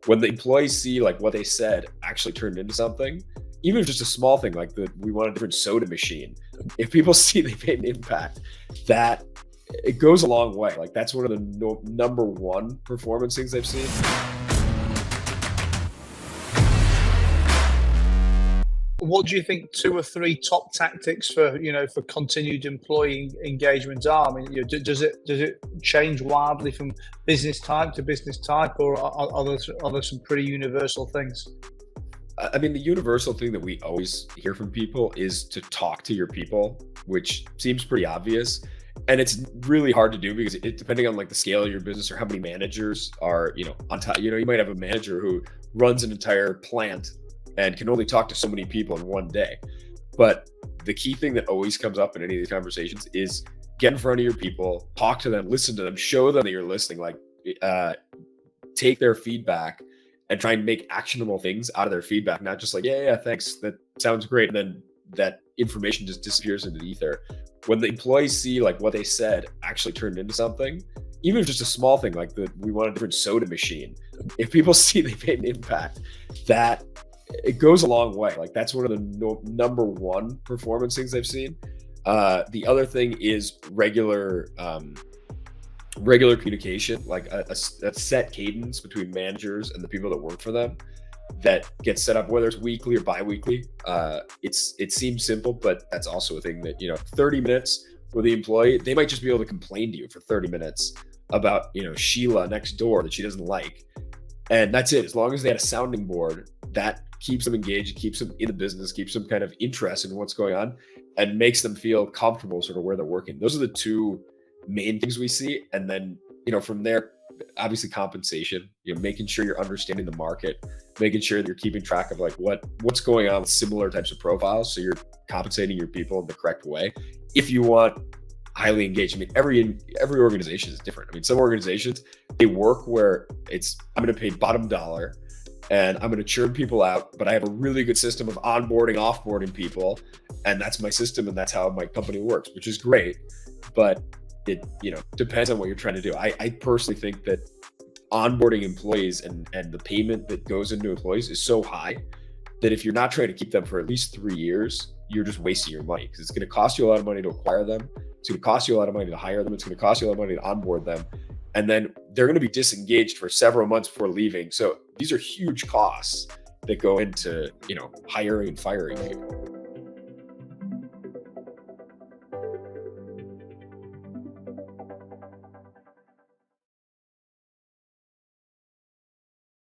when the employees see like what they said actually turned into something, even if just a small thing like we want a different soda machine, if people see they made an impact, that it goes a long way. Like that's one of the number one performance things I've seen. What do you think two or three top tactics for for continued employee engagement are? I mean, does it change wildly from business type to business type, or are there some pretty universal things? I mean, the universal thing that we always hear from people is to talk to your people, which seems pretty obvious. And it's really hard to do because depending on like the scale of your business or how many managers are, on top, you might have a manager who runs an entire plant and can only talk to so many people in one day. But the key thing that always comes up in any of these conversations is get in front of your people, talk to them, listen to them, show them that you're listening, like take their feedback and try and make actionable things out of their feedback, not just like, yeah, thanks, that sounds great. And then that information just disappears into the ether. When the employees see like what they said actually turned into something, even if just a small thing like we want a different soda machine, if people see they made an impact, that it goes a long way. Like that's one of the number one performance things I've seen. The other thing is regular communication, like a set cadence between managers and the people that work for them that gets set up, whether it's weekly or bi-weekly. It seems simple, but that's also a thing that, 30 minutes with the employee, they might just be able to complain to you for 30 minutes about, Sheila next door that she doesn't like. And that's it. As long as they had a sounding board, that keeps them engaged, keeps them in the business, keeps them kind of interested in what's going on, and makes them feel comfortable sort of where they're working. Those are the two main things we see. And then, from there, obviously compensation, making sure you're understanding the market, making sure that you're keeping track of like what's going on with similar types of profiles. So you're compensating your people in the correct way. If you want highly engaged, I mean, every organization is different. I mean, some organizations, they work where I'm going to pay bottom dollar and I'm going to churn people out, but I have a really good system of onboarding, offboarding people. And that's my system. And that's how my company works, which is great. But it, depends on what you're trying to do. I personally think that onboarding employees and the payment that goes into employees is so high that if you're not trying to keep them for at least 3 years, you're just wasting your money, because it's going to cost you a lot of money to acquire them. It's going to cost you a lot of money to hire them. It's going to cost you a lot of money to onboard them. And then they're going to be disengaged for several months before leaving. So these are huge costs that go into, hiring and firing people.